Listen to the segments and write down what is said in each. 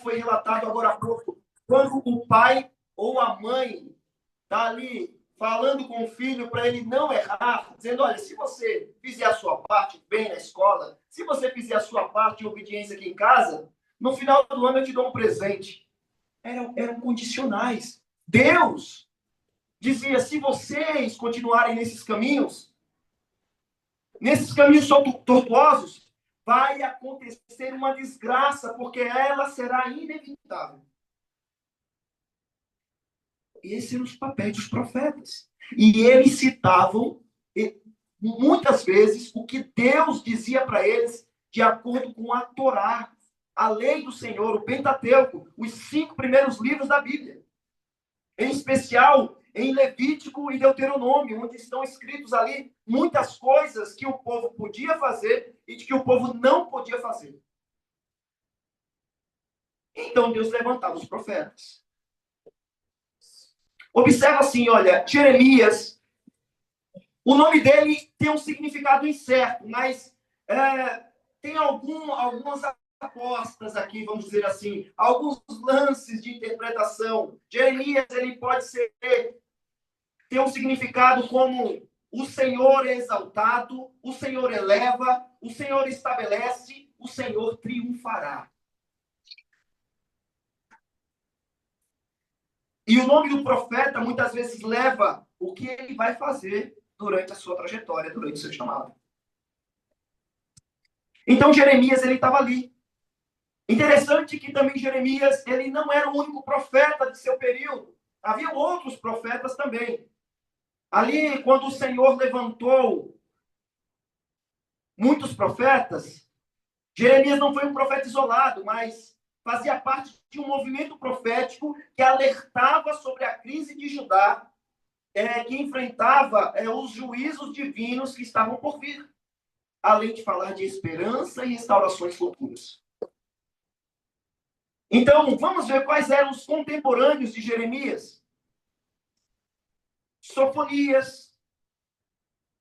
foi relatado agora há pouco, quando o pai ou a mãe está ali falando com o filho para ele não errar, dizendo, olha, se você fizer a sua parte bem na escola, se você fizer a sua parte de obediência aqui em casa, no final do ano eu te dou um presente. Eram condicionais. Deus dizia, se vocês continuarem nesses caminhos tortuosos, vai acontecer uma desgraça, porque ela será inevitável. Esses eram os papéis dos profetas. E eles citavam, muitas vezes, o que Deus dizia para eles, de acordo com a Torá, a lei do Senhor, o Pentateuco, os 5 primeiros livros da Bíblia. Em especial, em Levítico e Deuteronômio, onde estão escritos ali muitas coisas que o povo podia fazer e de que o povo não podia fazer. Então, Deus levantava os profetas. Observa assim, olha, Jeremias, o nome dele tem um significado incerto, mas tem algumas apostas aqui, vamos dizer assim, alguns lances de interpretação. Jeremias, ele pode ter um significado como o Senhor é exaltado, o Senhor eleva, o Senhor estabelece, o Senhor triunfará. E o nome do profeta muitas vezes leva o que ele vai fazer durante a sua trajetória, durante o seu chamado. Então Jeremias, ele estava ali. Interessante que também Jeremias, ele não era o único profeta de seu período. Havia outros profetas também. Ali, quando o Senhor levantou muitos profetas, Jeremias não foi um profeta isolado, mas fazia parte de um movimento profético que alertava sobre a crise de Judá, que enfrentava os juízos divinos que estavam por vir, além de falar de esperança e restaurações futuras. Então, vamos ver quais eram os contemporâneos de Jeremias. Sofonias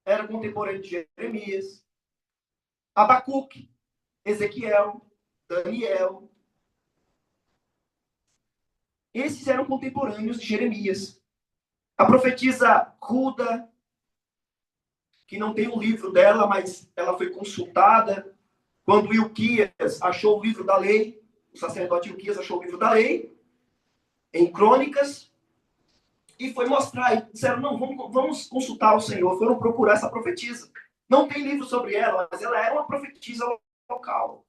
era contemporâneo de Jeremias. Abacuque, Ezequiel, Daniel. Esses eram contemporâneos de Jeremias. A profetisa Ruda, que não tem um livro dela, mas ela foi consultada quando Ilquias achou o livro da lei, o sacerdote Ilquias achou o livro da lei, em Crônicas, e foi mostrar, e disseram, não, vamos consultar o Senhor, foram procurar essa profetisa. Não tem livro sobre ela, mas ela era uma profetisa local.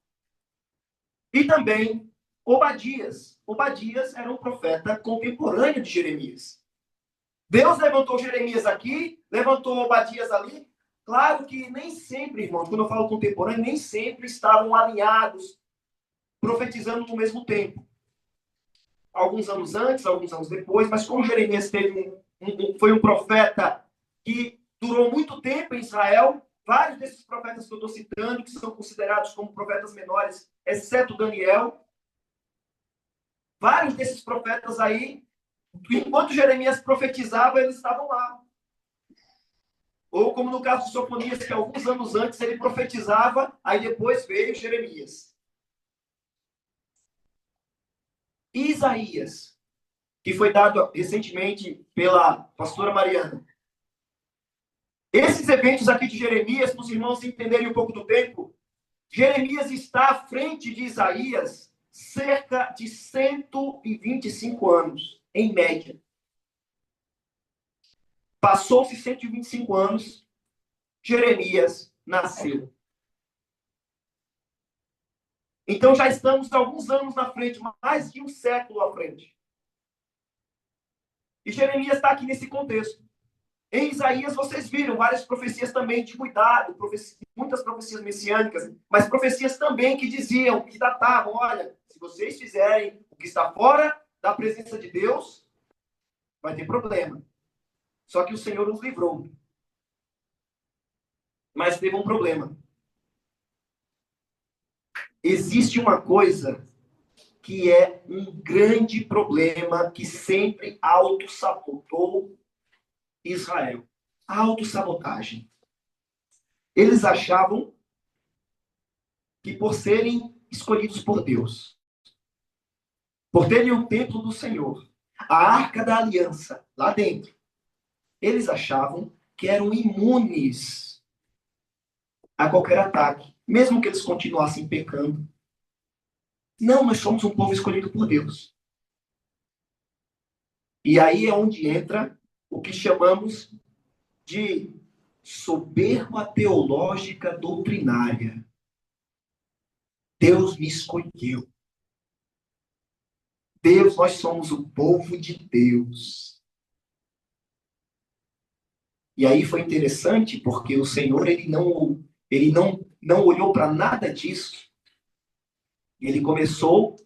E também Obadias. Obadias era um profeta contemporâneo de Jeremias. Deus levantou Jeremias aqui, levantou Obadias ali. Claro que nem sempre, irmãos, quando eu falo contemporâneo, nem sempre estavam alinhados, profetizando no mesmo tempo. Alguns anos antes, alguns anos depois, mas como Jeremias foi um profeta que durou muito tempo em Israel, vários desses profetas que eu estou citando, que são considerados como profetas menores, exceto Daniel, vários desses profetas aí, enquanto Jeremias profetizava, eles estavam lá. Ou como no caso de Sofonias, que alguns anos antes ele profetizava, aí depois veio Jeremias. E Isaías, que foi dado recentemente pela pastora Mariana. Esses eventos aqui de Jeremias, para os irmãos entenderem um pouco do tempo, Jeremias está à frente de Isaías cerca de 125 anos, em média. Passou-se 125 anos, Jeremias nasceu. Então já estamos alguns anos na frente, mais de um século à frente. E Jeremias está aqui nesse contexto. Em Isaías vocês viram várias profecias também de cuidado, muitas profecias messiânicas, mas profecias também que diziam, que datavam, olha, se vocês fizerem o que está fora da presença de Deus, vai ter problema. Só que o Senhor nos livrou. Mas teve um problema. Existe uma coisa que é um grande problema que sempre autossabotou Israel. A autossabotagem. Eles achavam que por serem escolhidos por Deus, por terem o templo do Senhor, a arca da aliança, lá dentro, eles achavam que eram imunes a qualquer ataque, mesmo que eles continuassem pecando. Não, nós somos um povo escolhido por Deus. E aí é onde entra o que chamamos de soberba teológica doutrinária. Deus me escolheu. Deus, nós somos o povo de Deus. E aí foi interessante porque o Senhor ele não olhou para nada disso. Ele começou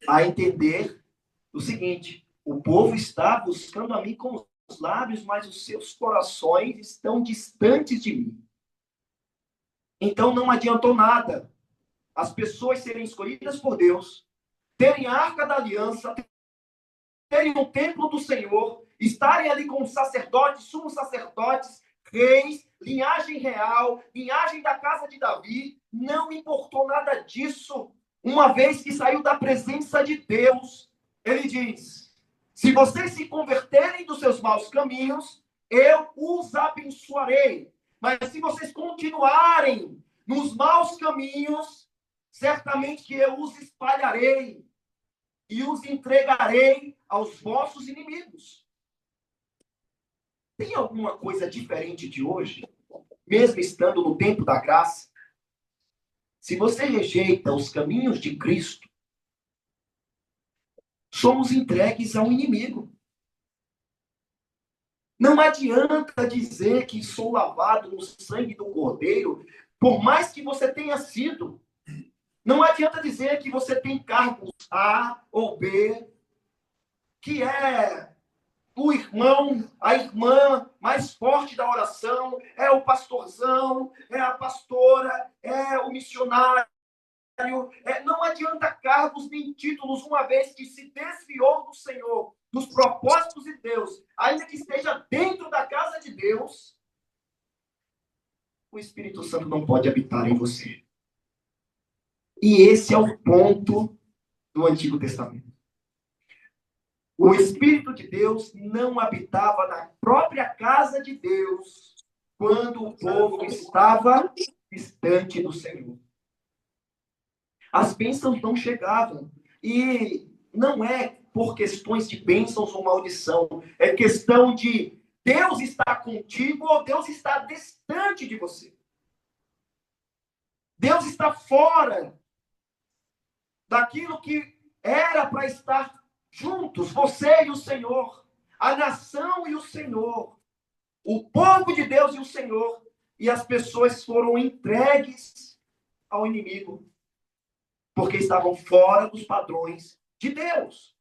a entender o seguinte: o povo está buscando a mim com os lábios, mas os seus corações estão distantes de mim. Então não adiantou nada as pessoas serem escolhidas por Deus, terem a arca da aliança, terem o templo do Senhor, estarem ali com os sacerdotes, sumos sacerdotes, reis, linhagem real, linhagem da casa de Davi. Não importou nada disso. Uma vez que saiu da presença de Deus, ele diz: se vocês se converterem dos seus maus caminhos, eu os abençoarei. Mas se vocês continuarem nos maus caminhos, certamente que eu os espalharei e os entregarei aos vossos inimigos. Tem alguma coisa diferente de hoje? Mesmo estando no tempo da graça, se você rejeita os caminhos de Cristo, somos entregues ao inimigo. Não adianta dizer que sou lavado no sangue do Cordeiro, por mais que você tenha sido. Não adianta dizer que você tem cargos A ou B, que é o irmão, a irmã mais forte da oração, é o pastorzão, é a pastora, é o missionário. Não adianta cargos nem títulos, uma vez que se desviou do Senhor, dos propósitos de Deus, ainda que esteja dentro da casa de Deus, o Espírito Santo não pode habitar em você. E esse é o ponto do Antigo Testamento. O Espírito de Deus não habitava na própria casa de Deus quando o povo estava distante do Senhor. As bênçãos não chegavam. E não é por questões de bênçãos ou maldição. É questão de Deus está contigo ou Deus está distante de você. Deus está fora daquilo que era para estar juntos, você e o Senhor, a nação e o Senhor, o povo de Deus e o Senhor, e as pessoas foram entregues ao inimigo, porque estavam fora dos padrões de Deus.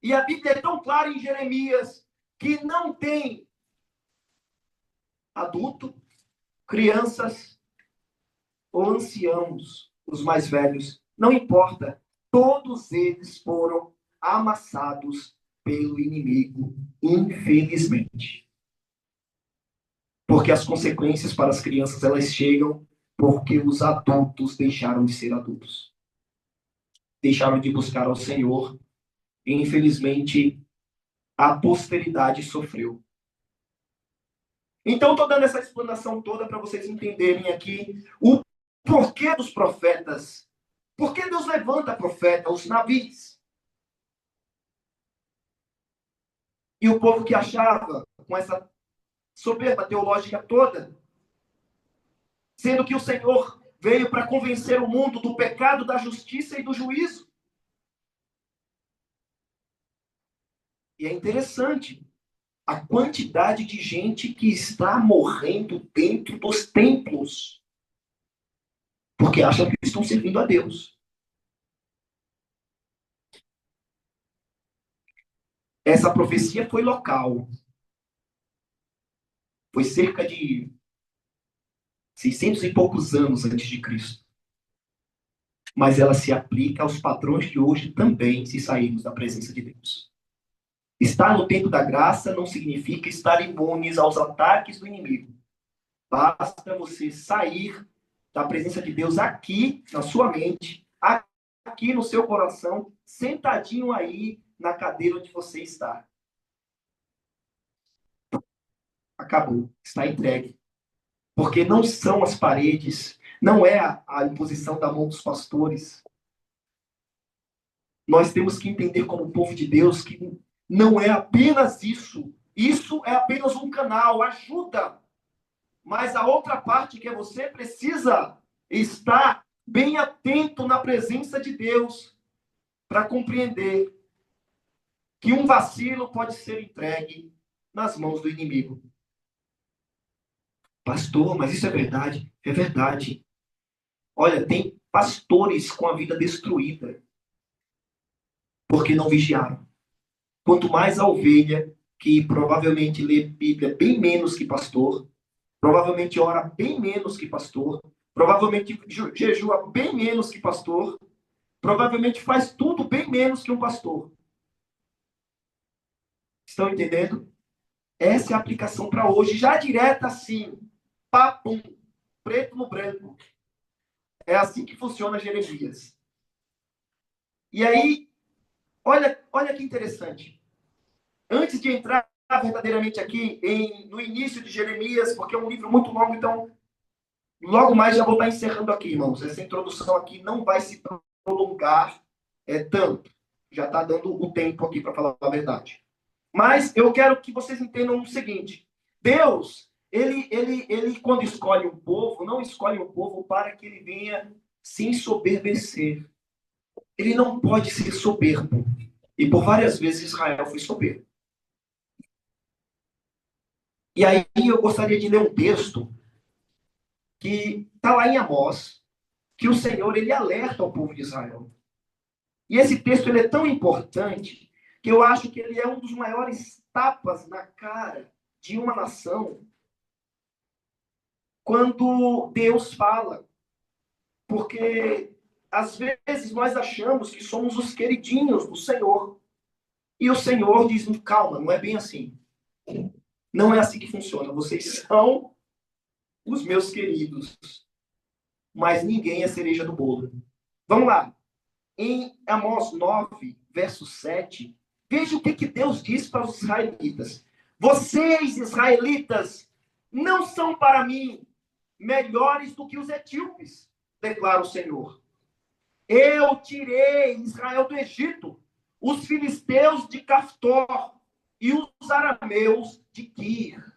E a Bíblia é tão clara em Jeremias que não tem adulto, crianças ou anciãos, os mais velhos, não importa. Todos eles foram amassados pelo inimigo, infelizmente. Porque as consequências para as crianças, elas chegam porque os adultos deixaram de ser adultos. Deixaram de buscar ao Senhor. E, infelizmente, a posteridade sofreu. Então, estou dando essa explanação toda para vocês entenderem aqui o porquê dos profetas. Por que Deus levanta profeta, os navios? E o povo que achava, com essa soberba teológica toda, sendo que o Senhor veio para convencer o mundo do pecado, da justiça e do juízo. E é interessante a quantidade de gente que está morrendo dentro dos templos, porque acham que estão servindo a Deus. Essa profecia foi local. Foi cerca de 600 e poucos anos antes de Cristo. Mas ela se aplica aos padrões de hoje também, se sairmos da presença de Deus. Estar no tempo da graça não significa estar imunes aos ataques do inimigo. Basta você sair da presença de Deus aqui, na sua mente, aqui no seu coração, sentadinho aí na cadeira onde você está. Acabou, está entregue. Porque não são as paredes, não é a imposição da mão dos pastores. Nós temos que entender como povo de Deus que não é apenas isso. Isso é apenas um canal, ajuda. Mas a outra parte que é você precisa estar bem atento na presença de Deus para compreender que um vacilo pode ser entregue nas mãos do inimigo. Pastor, mas isso é verdade? É verdade. Olha, tem pastores com a vida destruída porque não vigiaram. Quanto mais a ovelha, que provavelmente lê Bíblia bem menos que pastor, provavelmente ora bem menos que pastor, provavelmente jejua bem menos que pastor, provavelmente faz tudo bem menos que um pastor. Estão entendendo? Essa é a aplicação para hoje, já direta assim, papum, preto no branco. É assim que funciona Jeremias. E aí, olha que interessante. Antes de entrar verdadeiramente aqui no início de Jeremias, porque é um livro muito longo, então logo mais já vou estar encerrando aqui, irmãos. Essa introdução aqui não vai se prolongar tanto. Já está dando o tempo aqui para falar a verdade. Mas eu quero que vocês entendam o seguinte. Deus, ele quando escolhe um povo, não escolhe um povo para que ele venha se ensoberbecer. Ele não pode ser soberbo. E por várias vezes Israel foi soberbo. E aí eu gostaria de ler um texto que está lá em Amós, que o Senhor ele alerta ao povo de Israel. E esse texto ele é tão importante que eu acho que ele é um dos maiores tapas na cara de uma nação quando Deus fala. Porque às vezes nós achamos que somos os queridinhos do Senhor. E o Senhor diz, calma, não é bem assim. Não é assim que funciona. Vocês são os meus queridos. Mas ninguém é cereja do bolo. Vamos lá. Em Amós 9, verso 7, veja o que Deus diz para os israelitas. Vocês, israelitas, não são para mim melhores do que os etíopes, declara o Senhor. Eu tirei Israel do Egito, os filisteus de Caftor e os arameus de Kir.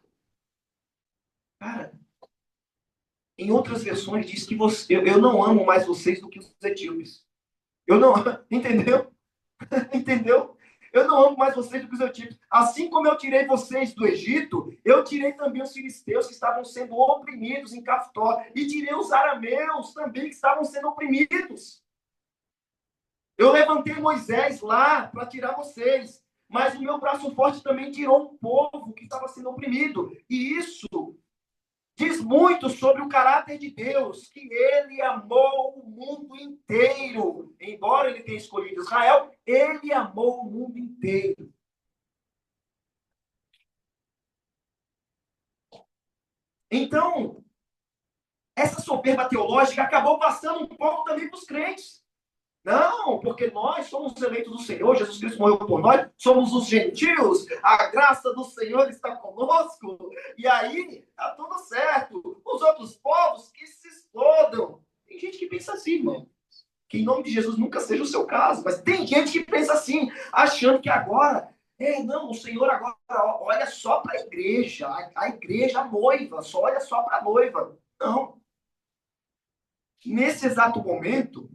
Cara, em outras versões diz que eu não amo mais vocês do que os etíopes. Eu não, entendeu? Entendeu? Eu não amo mais vocês do que os etíopes. Assim como eu tirei vocês do Egito, eu tirei também os filisteus que estavam sendo oprimidos em Caftor. E tirei os arameus também que estavam sendo oprimidos. Eu levantei Moisés lá para tirar vocês. Mas o meu braço forte também tirou um povo que estava sendo oprimido. E isso diz muito sobre o caráter de Deus, que ele amou o mundo inteiro. Embora ele tenha escolhido Israel, ele amou o mundo inteiro. Então, essa soberba teológica acabou passando um pouco também para os crentes. Não, porque nós somos eleitos do Senhor, Jesus Cristo morreu por nós, somos os gentios, a graça do Senhor está conosco, e aí está tudo certo. Os outros povos que se explodam. Tem gente que pensa assim, irmão. Que em nome de Jesus nunca seja o seu caso, mas tem gente que pensa assim, achando que agora, não, o Senhor agora olha só para a igreja, a igreja, a noiva, só olha só para a noiva. Não. Nesse exato momento,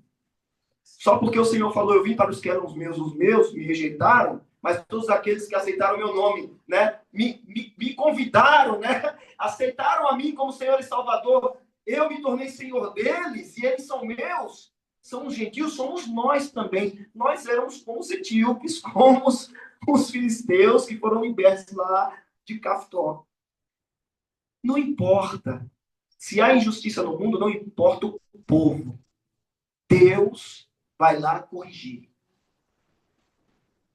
só porque o Senhor falou, eu vim para os que eram os meus me rejeitaram, mas todos aqueles que aceitaram meu nome, né, me convidaram, né, aceitaram a mim como Senhor e Salvador, eu me tornei Senhor deles e eles são meus, são os gentios, somos nós também. Nós éramos como os etíopes, como os filisteus que foram libertos lá de Caftor. Não importa. Se há injustiça no mundo, não importa o povo. Deus vai lá corrigir.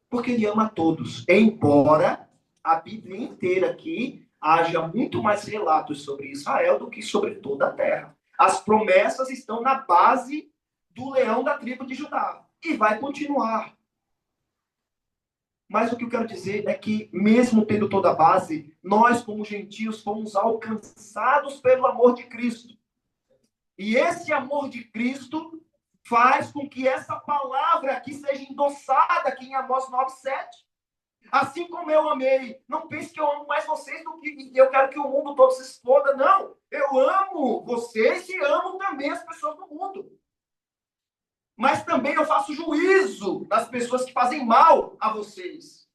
Porque ele ama a todos. Embora a Bíblia inteira aqui haja muito mais relatos sobre Israel do que sobre toda a terra. As promessas estão na base do leão da tribo de Judá. E vai continuar. Mas o que eu quero dizer é que, mesmo tendo toda a base, nós, como gentios, fomos alcançados pelo amor de Cristo. E esse amor de Cristo faz com que essa palavra aqui seja endossada aqui em Amós 9:7. Assim como eu amei, não pense que eu amo mais vocês do que eu quero que o mundo todo se exploda. Não, eu amo vocês e amo também as pessoas do mundo. Mas também eu faço juízo das pessoas que fazem mal a vocês.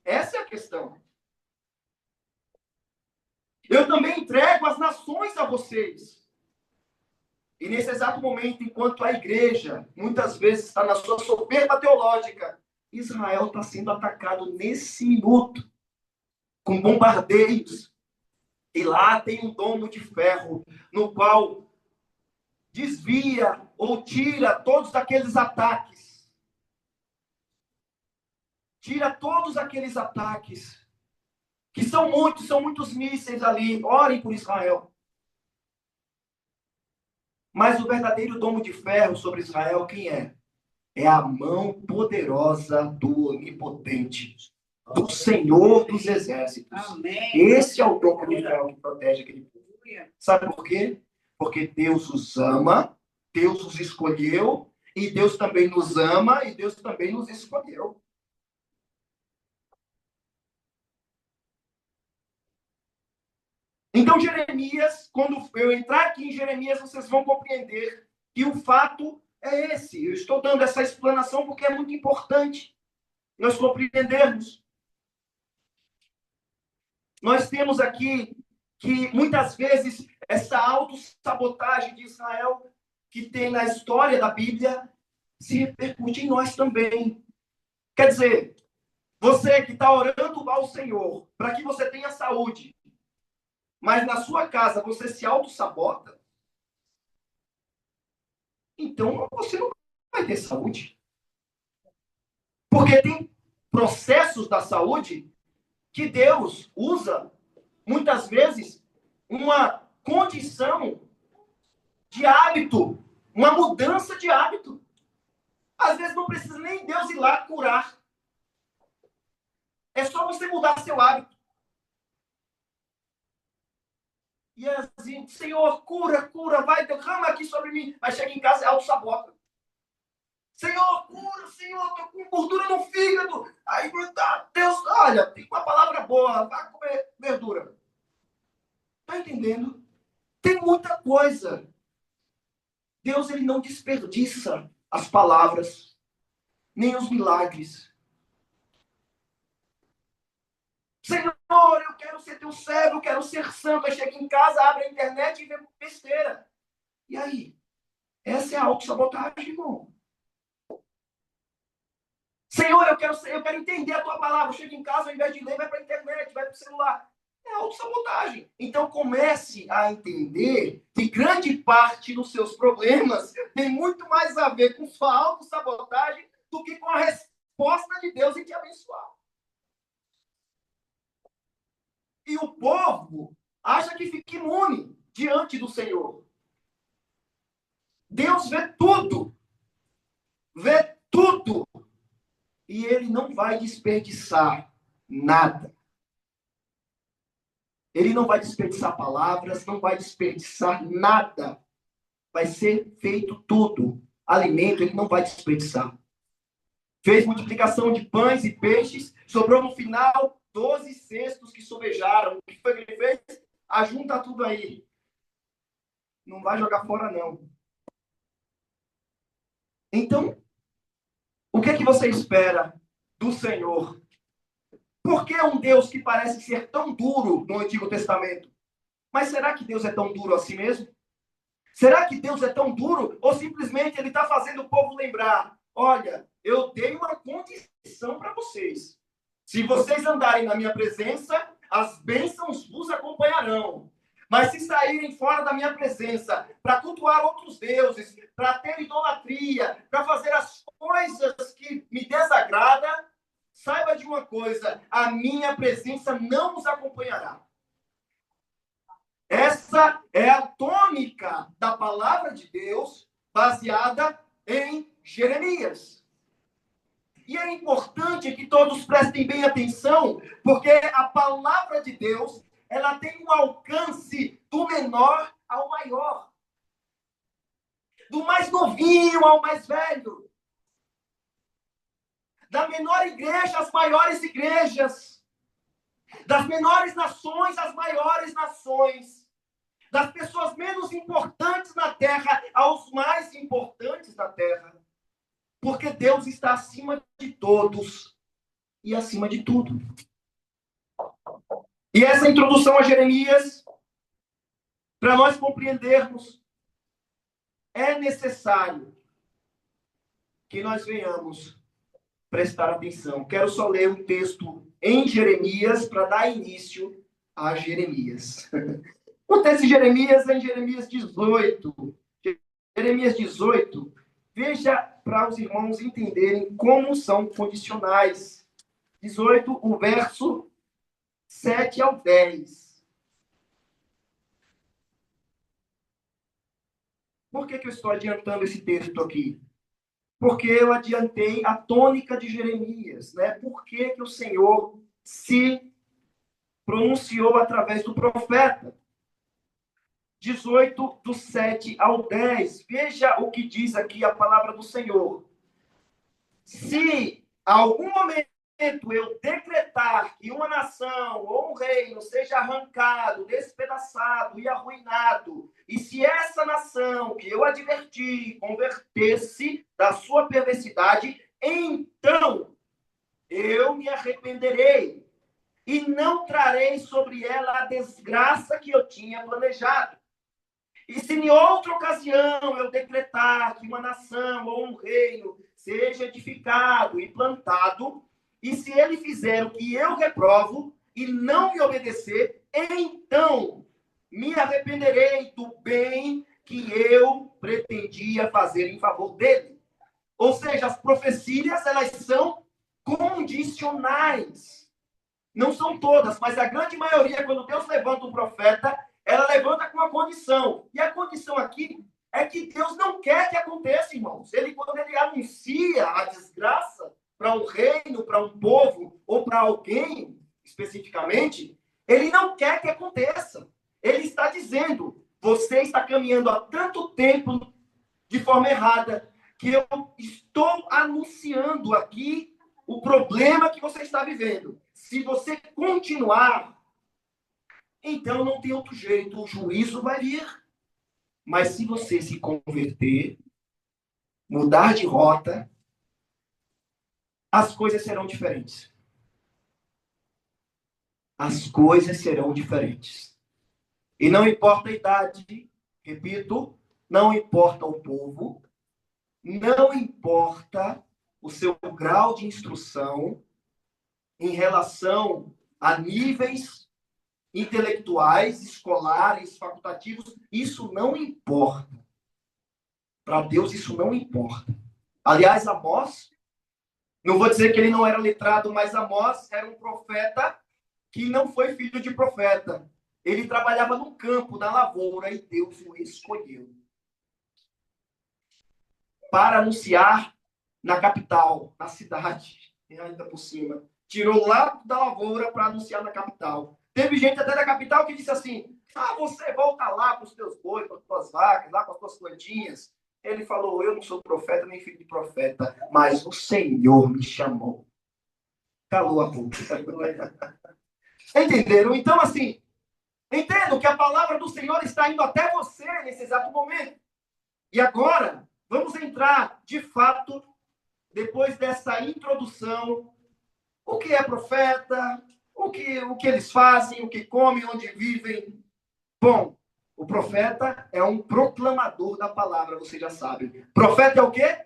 Essa é a questão. Eu também entrego as nações a vocês. E nesse exato momento, enquanto a igreja muitas vezes está na sua soberba teológica, Israel está sendo atacado nesse minuto, com bombardeios. E lá tem um domo de ferro, no qual desvia ou tira todos aqueles ataques. Tira todos aqueles ataques, que são muitos mísseis ali. Orem por Israel. Mas o verdadeiro domo de ferro sobre Israel, quem é? É a mão poderosa do Onipotente, do Senhor dos Exércitos. Amém. Esse é o domo de ferro que protege aquele povo. Sabe por quê? Porque Deus os ama, Deus os escolheu, e Deus também nos ama, e Deus também nos escolheu. Então, Jeremias, quando eu entrar aqui em Jeremias, vocês vão compreender que o fato é esse. Eu estou dando essa explanação porque é muito importante nós compreendermos. Nós temos aqui que, muitas vezes, essa autossabotagem de Israel que tem na história da Bíblia se repercute em nós também. Quer dizer, você que está orando ao Senhor para que você tenha saúde, mas na sua casa você se autossabota, então você não vai ter saúde. Porque tem processos da saúde que Deus usa, muitas vezes, uma condição de hábito, uma mudança de hábito. Às vezes não precisa nem Deus ir lá curar. É só você mudar seu hábito. E assim, Senhor, cura, vai, derrama aqui sobre mim. Mas chega em casa e auto-sabota. Senhor, cura, Senhor, tô com gordura no fígado. Aí, Deus, olha, tem uma palavra boa, vai comer verdura. Tá entendendo? Tem muita coisa. Deus, ele não desperdiça as palavras, nem os milagres. Senhor, eu quero ser teu servo, eu quero ser santo. Aí chega em casa, abre a internet e vê besteira. E aí? Essa é a autossabotagem, irmão. Senhor, eu quero entender a tua palavra. Chega em casa, ao invés de ler, vai para a internet, vai para o celular. É autossabotagem. Então comece a entender que grande parte dos seus problemas tem muito mais a ver com sua autossabotagem do que com a resposta de Deus em te abençoar. E o povo acha que fica imune diante do Senhor. Deus vê tudo. Vê tudo. E ele não vai desperdiçar nada. Ele não vai desperdiçar palavras, não vai desperdiçar nada. Vai ser feito tudo. Alimento, ele não vai desperdiçar. Fez multiplicação de pães e peixes, sobrou no final 12 cestos que sobejaram. O que foi que ele fez? Ajunta tudo aí. Não vai jogar fora, não. Então, o que é que você espera do Senhor? Por que um Deus que parece ser tão duro no Antigo Testamento? Mas será que Deus é tão duro assim mesmo? Será que Deus é tão duro? Ou simplesmente ele está fazendo o povo lembrar? Olha, eu dei uma condição para vocês. Se vocês andarem na minha presença, as bênçãos vos acompanharão. Mas se saírem fora da minha presença para cultuar outros deuses, para ter idolatria, para fazer as coisas que me desagradam, saiba de uma coisa, a minha presença não os acompanhará. Essa é a tônica da palavra de Deus, baseada em Jeremias. E é importante que todos prestem bem atenção, porque a palavra de Deus, ela tem um alcance do menor ao maior. Do mais novinho ao mais velho. Da menor igreja às maiores igrejas. Das menores nações às maiores nações. Das pessoas menos importantes na terra aos mais importantes na terra. Porque Deus está acima de todos e acima de tudo. E essa introdução a Jeremias, para nós compreendermos, é necessário que nós venhamos prestar atenção. Quero só ler um texto em Jeremias para dar início a Jeremias. O texto de Jeremias é em Jeremias 18. Jeremias 18. Veja para os irmãos entenderem como são condicionais. 18, o verso 7 ao 10. Por que eu estou adiantando esse texto aqui? Porque eu adiantei a tônica de Jeremias, né? Por que o Senhor se pronunciou através do profeta? 18, do 7 ao 10. Veja o que diz aqui a palavra do Senhor. Se a algum momento eu decretar que uma nação ou um reino seja arrancado, despedaçado e arruinado, e se essa nação que eu adverti converter-se da sua perversidade, então eu me arrependerei e não trarei sobre ela a desgraça que eu tinha planejado. E se em outra ocasião eu decretar que uma nação ou um reino seja edificado e plantado, e se ele fizer o que eu reprovo e não me obedecer, então me arrependerei do bem que eu pretendia fazer em favor dele. Ou seja, as profecias, elas são condicionais. Não são todas, mas a grande maioria, quando Deus levanta um profeta, ela levanta com uma condição. E a condição aqui é que Deus não quer que aconteça, irmãos. Quando ele anuncia a desgraça para um reino, para um povo, ou para alguém, especificamente, ele não quer que aconteça. Ele está dizendo, você está caminhando há tanto tempo de forma errada, que eu estou anunciando aqui o problema que você está vivendo. Se você continuar, então não tem outro jeito, o juízo vai vir. Mas se você se converter, mudar de rota, as coisas serão diferentes. As coisas serão diferentes. E não importa a idade, repito, não importa o povo, não importa o seu grau de instrução em relação a níveis intelectuais, escolares, facultativos, isso não importa. Para Deus, isso não importa. Aliás, Amós, não vou dizer que ele não era letrado, mas Amós era um profeta que não foi filho de profeta. Ele trabalhava no campo, na lavoura, e Deus o escolheu para anunciar na capital, na cidade, e ainda por cima. Tirou lá da lavoura para anunciar na capital. Teve gente até da capital que disse assim, você volta lá para os teus bois, para as tuas vacas, lá para as tuas plantinhas. Ele falou, eu não sou profeta, nem filho de profeta, mas o Senhor me chamou. Calou a boca. Entenderam? Então, assim, entendo que a palavra do Senhor está indo até você nesse exato momento. E agora, vamos entrar, de fato, depois dessa introdução, o que é profeta, o que eles fazem, o que comem, onde vivem. Bom, o profeta é um proclamador da palavra, você já sabe. Profeta é o quê?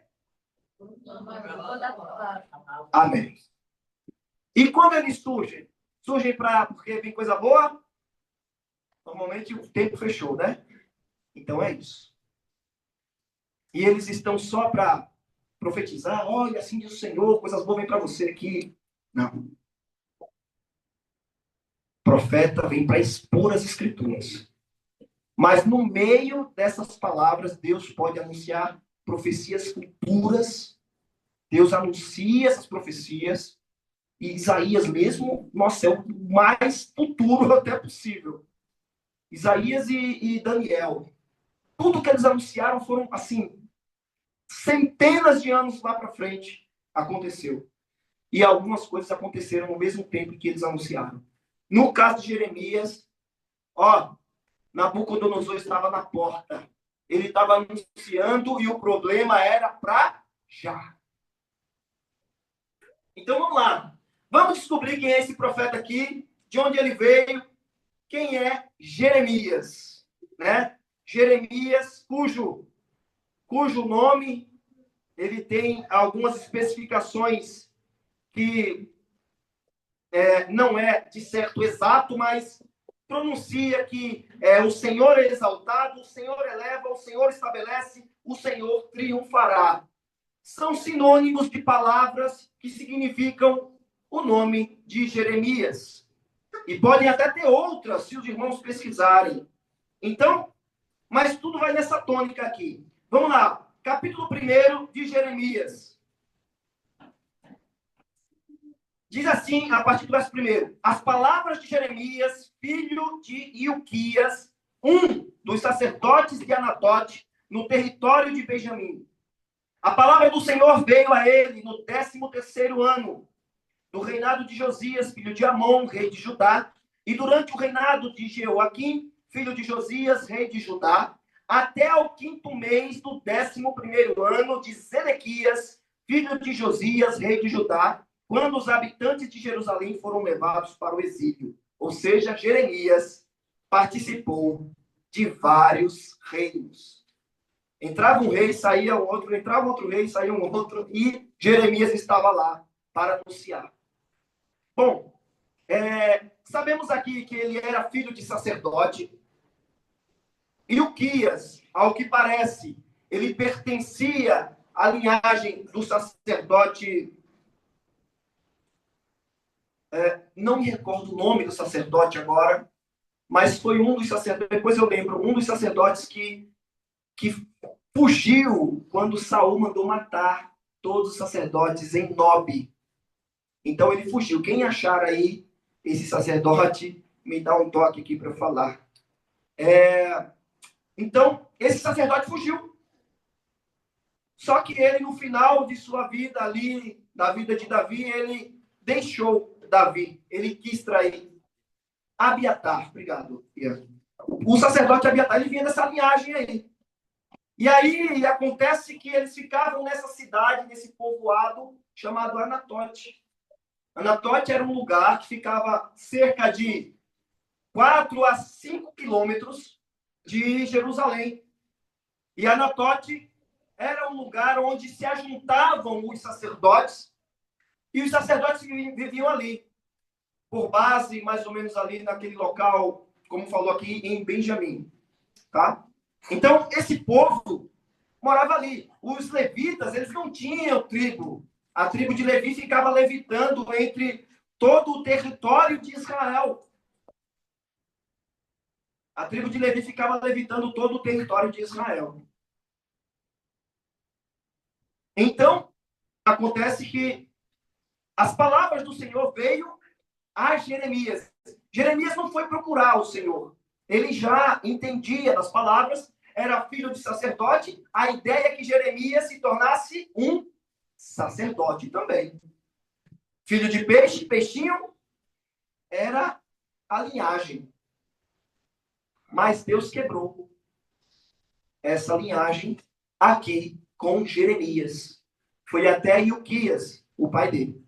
Amém. E quando eles surgem? Surgem porque vem coisa boa? Normalmente o tempo fechou, né? Então é isso. E eles estão só para profetizar, olha, assim diz o Senhor, coisas boas vêm para você aqui. Não. O profeta vem para expor as escrituras. Mas no meio dessas palavras, Deus pode anunciar profecias futuras. Deus anuncia essas profecias. E Isaías mesmo, nossa, é o mais futuro até possível. Isaías e Daniel. Tudo que eles anunciaram foram, assim, centenas de anos lá para frente aconteceu. E algumas coisas aconteceram no mesmo tempo que eles anunciaram. No caso de Jeremias, ó, Nabucodonosor estava na porta. Ele estava anunciando e o problema era para já. Então vamos lá. Vamos descobrir quem é esse profeta aqui, de onde ele veio, quem é Jeremias, né? Jeremias, cujo nome ele tem algumas especificações que não é de certo exato, mas pronuncia que o Senhor é exaltado, o Senhor eleva, o Senhor estabelece, o Senhor triunfará. São sinônimos de palavras que significam o nome de Jeremias. E podem até ter outras, se os irmãos pesquisarem. Então, mas tudo vai nessa tônica aqui. Vamos lá. Capítulo 1 de Jeremias. Diz assim, a partir do verso 1. As palavras de Jeremias, filho de Ilquias, um dos sacerdotes de Anatote, no território de Benjamim. A palavra do Senhor veio a ele no 13º ano do reinado de Josias, filho de Amon, rei de Judá, e durante o reinado de Jeoaquim, filho de Josias, rei de Judá, até ao 5º mês do 11º ano de Zedequias, filho de Josias, rei de Judá, quando os habitantes de Jerusalém foram levados para o exílio. Ou seja, Jeremias participou de vários reinos. Entrava um rei, saía um outro, entrava outro rei, saía um outro, e Jeremias estava lá para anunciar. Bom, sabemos aqui que ele era filho de sacerdote. Ilquias, ao que parece, ele pertencia à linhagem do sacerdote. Não me recordo o nome do sacerdote agora, mas foi um dos sacerdotes, depois eu lembro, um dos sacerdotes que fugiu quando Saul mandou matar todos os sacerdotes em Nob. Então ele fugiu. Quem achar aí esse sacerdote, me dá um toque aqui para eu falar. Então, esse sacerdote fugiu. Só que ele, no final de sua vida ali, da vida de Davi, ele deixou Davi. Ele quis trair Abiatar. Obrigado, Ian. O sacerdote Abiatar, ele vinha dessa linhagem aí. E aí acontece que eles ficavam nessa cidade, nesse povoado chamado Anatote. Anatote era um lugar que ficava cerca de 4 a 5 quilômetros de Jerusalém. E Anatote era um lugar onde se ajuntavam os sacerdotes, e os sacerdotes viviam ali, por base, mais ou menos ali naquele local, como falou aqui, em Benjamim. Tá? Então, esse povo morava ali. Os levitas, eles não tinham tribo. A tribo de Levi ficava levitando entre todo o território de Israel. A tribo de Levi ficava levitando todo o território de Israel. Então, acontece que as palavras do Senhor veio a Jeremias. Jeremias não foi procurar o Senhor. Ele já entendia das palavras, era filho de sacerdote. A ideia é que Jeremias se tornasse um sacerdote também. Filho de peixe, peixinho, era a linhagem. Mas Deus quebrou essa linhagem aqui com Jeremias. Foi até Ilquias, o pai dele.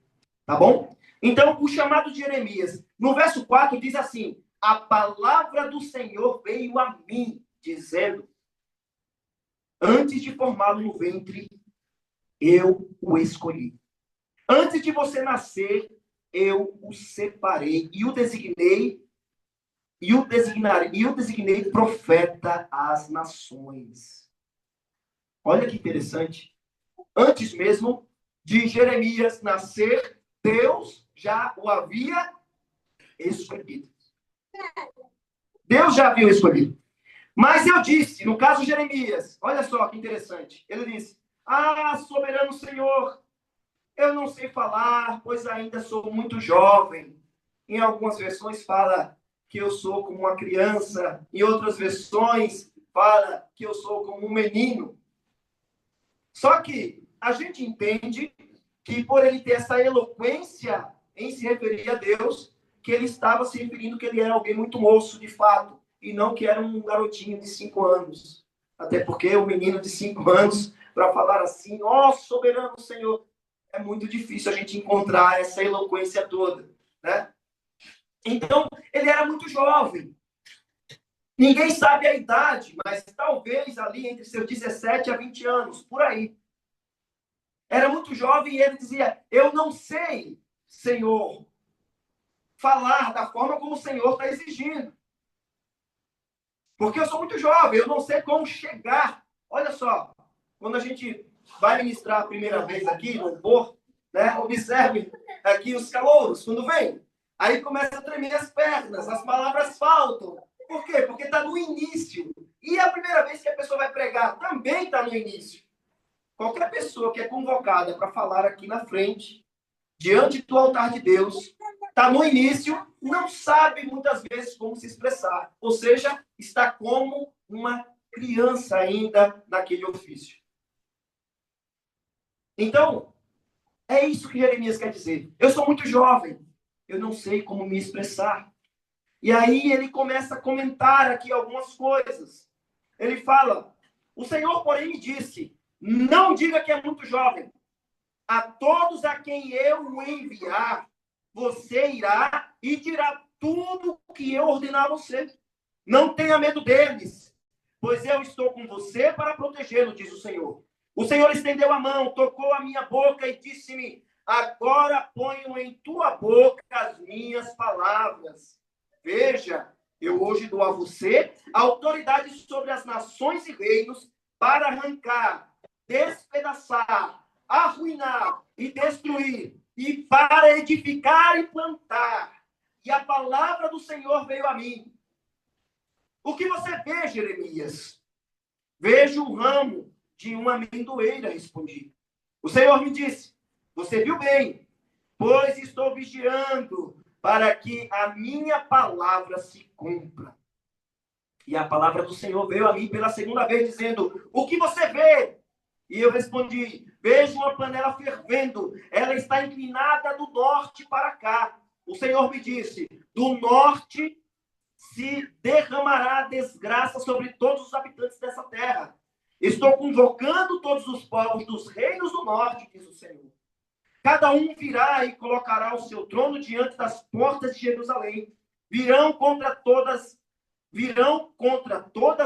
Tá bom? Então, o chamado de Jeremias, no verso 4, diz assim: a palavra do Senhor veio a mim, dizendo: antes de formá-lo no ventre, eu o escolhi. Antes de você nascer, eu o separei e o designei profeta às nações. Olha que interessante. Antes mesmo de Jeremias nascer, Deus já o havia escolhido. Deus já havia escolhido. Mas eu disse, no caso de Jeremias, olha só que interessante. Ele disse: Ah, soberano Senhor, eu não sei falar, pois ainda sou muito jovem. Em algumas versões fala que eu sou como uma criança, em outras versões fala que eu sou como um menino. Só que a gente entende que por ele ter essa eloquência em se referir a Deus, que ele estava se referindo que ele era alguém muito moço, de fato, e não que era um garotinho de 5 anos. Até porque o menino de 5 anos, para falar assim, ó soberano Senhor, é muito difícil a gente encontrar essa eloquência toda, né? Então, ele era muito jovem. Ninguém sabe a idade, mas talvez ali entre seus 17 a 20 anos, por aí. Era muito jovem e ele dizia: Eu não sei, Senhor, falar da forma como o Senhor está exigindo. Porque eu sou muito jovem, eu não sei como chegar. Olha só, quando a gente vai ministrar a primeira vez aqui no Porto, né, observe aqui os calouros, quando vem. Aí começa a tremer as pernas, as palavras faltam. Por quê? Porque está no início. E a primeira vez que a pessoa vai pregar também está no início. Qualquer pessoa que é convocada para falar aqui na frente, diante do altar de Deus, está no início, não sabe muitas vezes como se expressar. Ou seja, está como uma criança ainda naquele ofício. Então, é isso que Jeremias quer dizer. Eu sou muito jovem, eu não sei como me expressar. E aí ele começa a comentar aqui algumas coisas. Ele fala: O Senhor, porém, me disse: Não diga que é muito jovem. A todos a quem eu o enviar, você irá e dirá tudo o que eu ordenar a você. Não tenha medo deles, pois eu estou com você para protegê-lo, diz o Senhor. O Senhor estendeu a mão, tocou a minha boca e disse-me: Agora ponho em tua boca as minhas palavras. Veja, eu hoje dou a você autoridade sobre as nações e reinos para arrancar, despedaçar, arruinar e destruir, e para edificar e plantar. E a palavra do Senhor veio a mim. O que você vê, Jeremias? Vejo o ramo de uma amendoeira, respondi. O Senhor me disse: Você viu bem, pois estou vigiando para que a minha palavra se cumpra. E a palavra do Senhor veio a mim pela segunda vez, dizendo: O que você vê? E eu respondi: Vejo uma panela fervendo, ela está inclinada do norte para cá. O Senhor me disse: Do norte se derramará desgraça sobre todos os habitantes dessa terra. Estou convocando todos os povos dos reinos do norte, diz o Senhor. Cada um virá e colocará o seu trono diante das portas de Jerusalém. Virão contra todas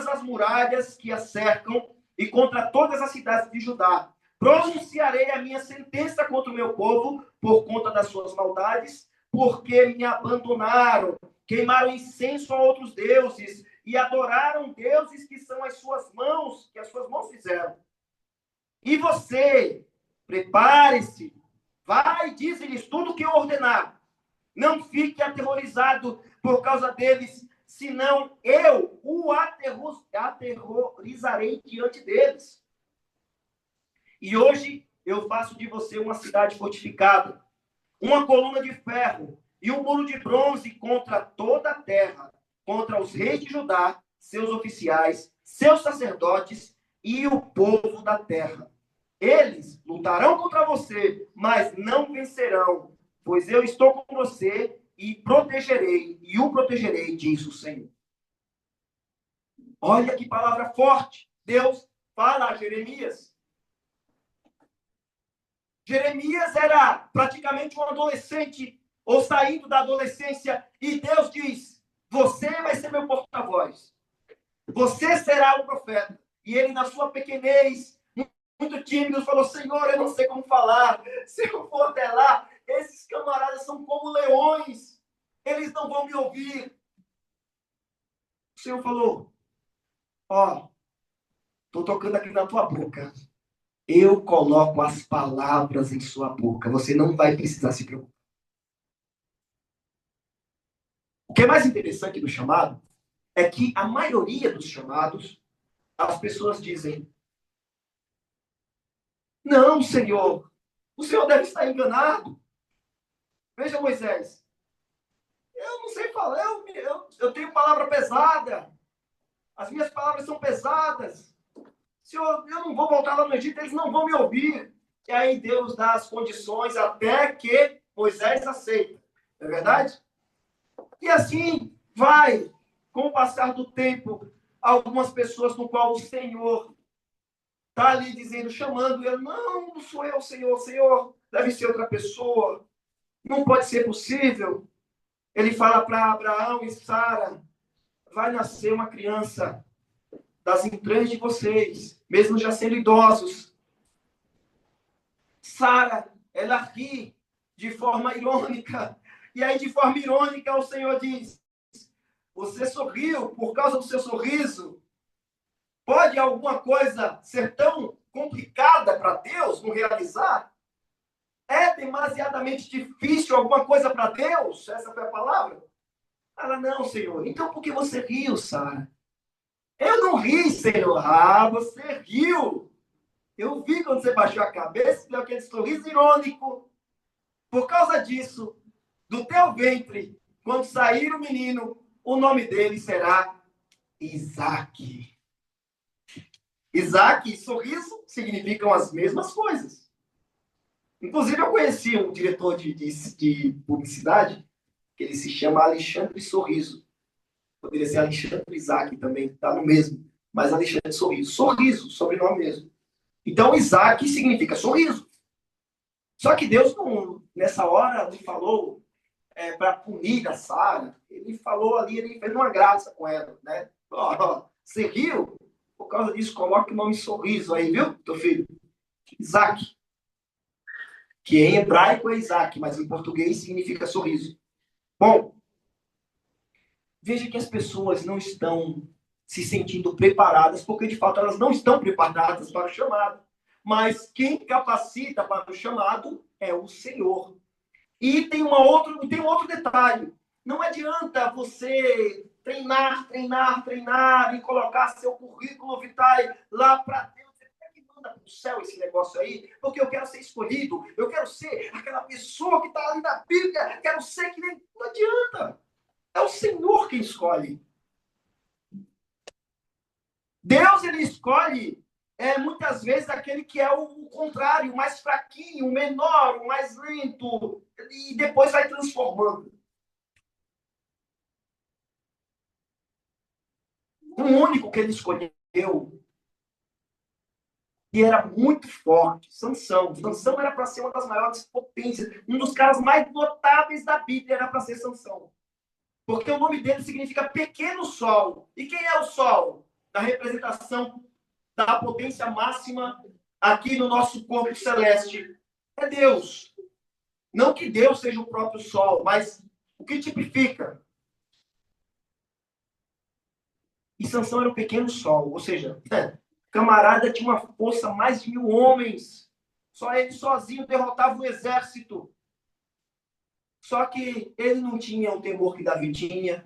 as muralhas que a cercam e contra todas as cidades de Judá. Pronunciarei a minha sentença contra o meu povo por conta das suas maldades, porque me abandonaram, queimaram incenso a outros deuses e adoraram deuses que são as suas mãos, que as suas mãos fizeram. E você, prepare-se, vai e diz-lhes tudo o que eu ordenar. Não fique aterrorizado por causa deles, senão eu o aterrorizarei diante deles. E hoje eu faço de você uma cidade fortificada, uma coluna de ferro e um muro de bronze contra toda a terra, contra os reis de Judá, seus oficiais, seus sacerdotes e o povo da terra. Eles lutarão contra você, mas não vencerão, pois eu estou com você e o protegerei, diz o Senhor. Olha que palavra forte. Deus fala a Jeremias. Jeremias era praticamente um adolescente, ou saindo da adolescência, e Deus diz: Você vai ser meu porta-voz. Você será o profeta. E ele, na sua pequenez, muito tímido, falou: Senhor, eu não sei como falar. Se eu for até lá, esses camaradas são como leões. Eles não vão me ouvir. O Senhor falou: Ó, estou tocando aqui na tua boca. Eu coloco as palavras em sua boca. Você não vai precisar se preocupar. O que é mais interessante do chamado é que a maioria dos chamados, as pessoas dizem: não, Senhor, o Senhor deve estar enganado. Veja, Moisés, eu não sei falar, eu tenho palavra pesada, as minhas palavras são pesadas. Senhor, eu não vou voltar lá no Egito, eles não vão me ouvir. E aí Deus dá as condições até que Moisés aceita. Não é verdade? E assim vai, com o passar do tempo, algumas pessoas no qual o Senhor está ali dizendo, chamando ele, não sou eu, Senhor, Senhor, deve ser outra pessoa, não pode ser possível. Ele fala para Abraão e Sara, vai nascer uma criança das entranhas de vocês, mesmo já sendo idosos. Sara, ela ri de forma irônica. E aí, de forma irônica, o Senhor diz, você sorriu por causa do seu sorriso? Pode alguma coisa ser tão complicada para Deus não realizar? É demasiadamente difícil alguma coisa para Deus? Essa foi a palavra? Ela, não, Senhor. Então por que você riu, Sara? Eu não ri, Senhor. Ah, você riu. Eu vi quando você baixou a cabeça, deu aquele sorriso irônico. Por causa disso, do teu ventre, quando sair o menino, o nome dele será Isaac. Isaac e sorriso significam as mesmas coisas. Inclusive, eu conheci um diretor de publicidade, que ele se chama Alexandre Sorriso. Poderia ser Alexandre Isaac também, está no mesmo. Mas Alexandre Sorriso. Sorriso, sobrenome mesmo. Então, Isaac significa sorriso. Só que Deus, não, nessa hora, não falou para punir a Sara. Ele falou ali, ele fez uma graça com ela, né? Você riu? Por causa disso, coloque o nome Sorriso aí, viu, teu filho? Isaac. Que em hebraico é Isaac, mas em português significa sorriso. Bom, veja que as pessoas não estão se sentindo preparadas, porque de fato elas não estão preparadas para o chamado. Mas quem capacita para o chamado é o Senhor. E tem um outro detalhe. Não adianta você treinar e colocar seu currículo vitae lá para Deus. Você que manda para o céu esse negócio aí, porque eu quero ser escolhido, eu quero ser aquela pessoa que está ali na Bíblia, quero ser que nem. Não adianta. É o Senhor quem escolhe. Deus, ele escolhe muitas vezes aquele que é o contrário, o mais fraquinho, o menor, o mais lento, e depois vai transformando. Um único que ele escolheu, e era muito forte, Sansão. Sansão era para ser uma das maiores potências, um dos caras mais notáveis da Bíblia era para ser Sansão. Porque o nome dele significa pequeno sol. E quem é o sol? Da representação da potência máxima aqui no nosso corpo celeste. É Deus. Não que Deus seja o próprio sol, mas o que tipifica? E Sansão era um pequeno sol, ou seja, camarada tinha uma força mais de 1.000 homens. Só ele sozinho derrotava um exército. Só que ele não tinha o temor que Davi tinha.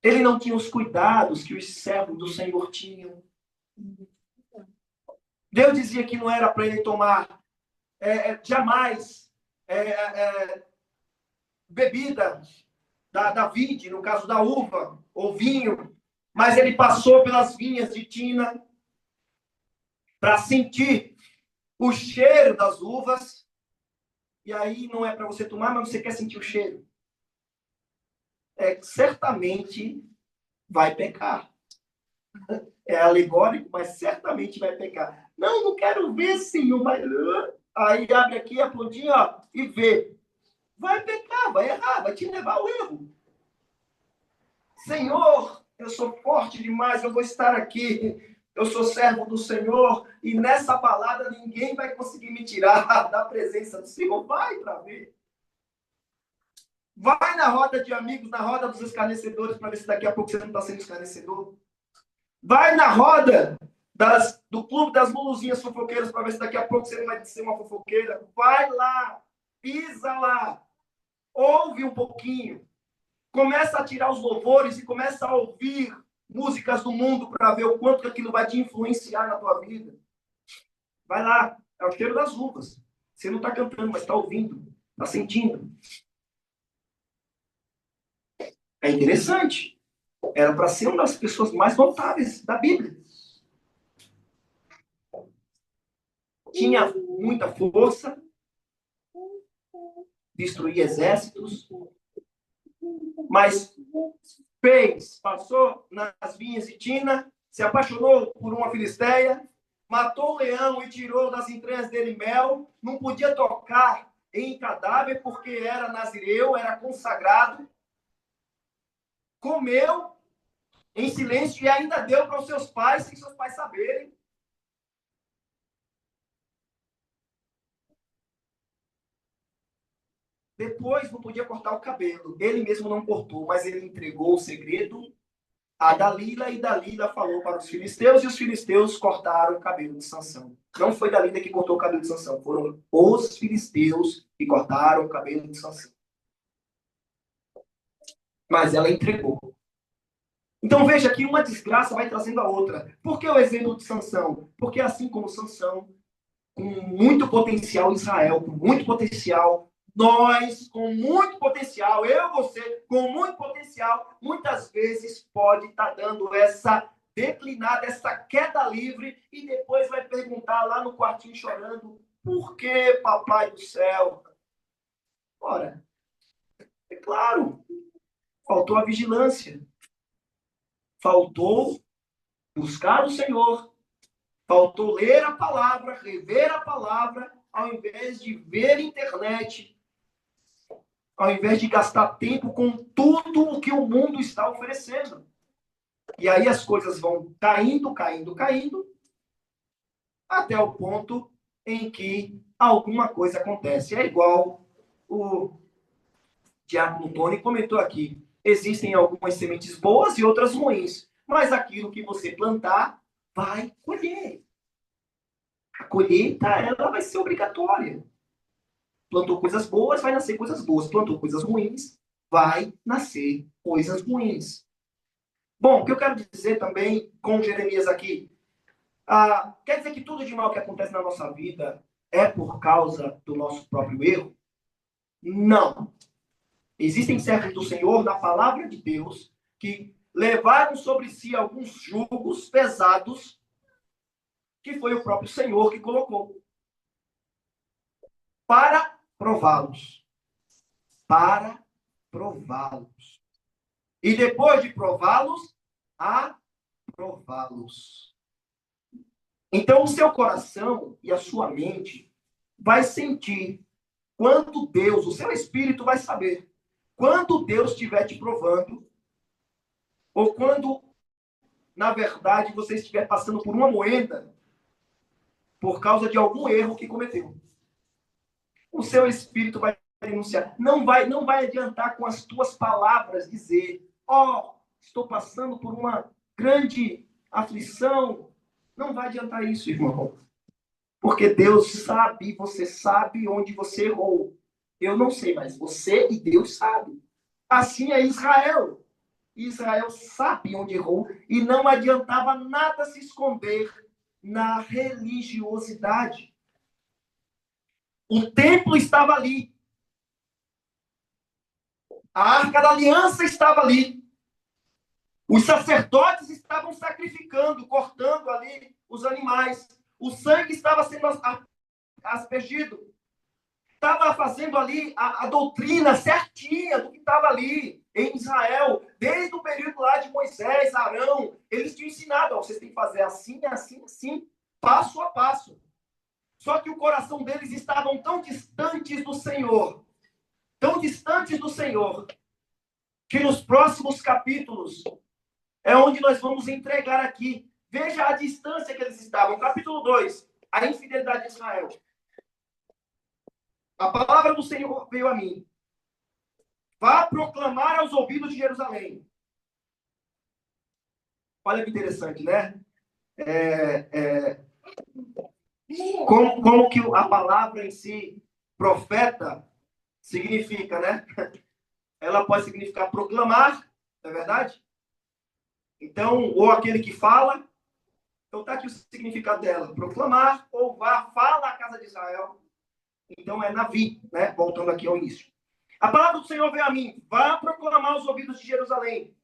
Ele não tinha os cuidados que os servos do Senhor tinham. Deus dizia que não era para ele tomar jamais bebida da vide, no caso da uva, ou vinho, mas ele passou pelas vinhas de Tina para sentir o cheiro das uvas, e aí não é para você tomar, mas você quer sentir o cheiro. Certamente vai pecar. É alegórico, mas certamente vai pecar. Não quero ver, Senhor, mas... Aí abre aqui a pontinha, ó, e vê. Vai pecar, vai errar, vai te levar ao erro. Senhor, eu sou forte demais, eu vou estar aqui. Eu sou servo do Senhor e nessa balada ninguém vai conseguir me tirar da presença do Senhor. Vai para ver. Vai na roda de amigos, na roda dos escarnecedores, para ver se daqui a pouco você não está sendo escarnecedor. Vai na roda do clube das luluzinhas fofoqueiras, para ver se daqui a pouco você não vai ser uma fofoqueira. Vai lá, pisa lá, ouve um pouquinho. Começa a tirar os louvores e começa a ouvir músicas do mundo para ver o quanto que aquilo vai te influenciar na tua vida. Vai lá, é o cheiro das uvas. Você não está cantando, mas está ouvindo, está sentindo. É interessante. Era para ser uma das pessoas mais notáveis da Bíblia. Tinha muita força, destruía exércitos, mas passou nas vinhas de Tina, se apaixonou por uma filisteia, matou o leão e tirou das entranhas dele mel, não podia tocar em cadáver porque era nazireu, era consagrado, comeu em silêncio e ainda deu para os seus pais, sem seus pais saberem. Depois não podia cortar o cabelo. Ele mesmo não cortou, mas ele entregou o segredo a Dalila, e Dalila falou para os filisteus, e os filisteus cortaram o cabelo de Sansão. Não foi Dalila que cortou o cabelo de Sansão, foram os filisteus que cortaram o cabelo de Sansão. Mas ela entregou. Então veja que uma desgraça vai trazendo a outra. Por que o exemplo de Sansão? Porque assim como Sansão, com muito potencial, Israel, com muito potencial, nós, com muito potencial, eu, você, com muito potencial, muitas vezes pode estar dando essa declinada, essa queda livre, e depois vai perguntar lá no quartinho chorando, por que, papai do céu? Ora, é claro, faltou a vigilância, faltou buscar o Senhor, faltou ler a palavra, rever a palavra, ao invés de ver internet, ao invés de gastar tempo com tudo o que o mundo está oferecendo. E aí as coisas vão caindo, caindo, caindo, até o ponto em que alguma coisa acontece. É igual o Diácono Tony comentou aqui. Existem algumas sementes boas e outras ruins, mas aquilo que você plantar, vai colher. A colheita, ela vai ser obrigatória. Plantou coisas boas, vai nascer coisas boas. Plantou coisas ruins, vai nascer coisas ruins. Bom, o que eu quero dizer também com Jeremias aqui, quer dizer que tudo de mal que acontece na nossa vida é por causa do nosso próprio erro? Não. Existem servos do Senhor, da palavra de Deus, que levaram sobre si alguns jugos pesados, que foi o próprio Senhor que colocou, para prová-los. Para prová-los. E depois de prová-los, aprová-los. Então, o seu coração e a sua mente vai sentir quando Deus, o seu espírito vai saber, quando Deus estiver te provando, ou quando, na verdade, você estiver passando por uma moeda por causa de algum erro que cometeu. O seu espírito vai denunciar. Não vai adiantar com as tuas palavras dizer, estou passando por uma grande aflição. Não vai adiantar isso, irmão. Porque Deus sabe, você sabe onde você errou. Eu não sei, mas você e Deus sabem. Assim é Israel. Israel sabe onde errou e não adiantava nada se esconder na religiosidade. O templo estava ali. A Arca da Aliança estava ali. Os sacerdotes estavam sacrificando, cortando ali os animais. O sangue estava sendo aspergido. Estava fazendo ali a doutrina certinha do que estava ali em Israel. Desde o período lá de Moisés, Arão, eles tinham ensinado, vocês têm que fazer assim, assim, assim, passo a passo. Só que o coração deles estavam tão distantes do Senhor, que nos próximos capítulos é onde nós vamos entregar aqui. Veja a distância que eles estavam. Capítulo 2, a infidelidade de Israel. A palavra do Senhor veio a mim. Vá proclamar aos ouvidos de Jerusalém. Olha que interessante, né? Como que a palavra em si, profeta, significa, né? ela pode significar proclamar, não é verdade? Então, ou aquele que fala. Então, está aqui o significado dela: proclamar, ou vá, fala à casa de Israel. Então, é Navi, né? Voltando aqui ao início. A palavra do Senhor veio a mim: vá proclamar aos ouvidos de Jerusalém.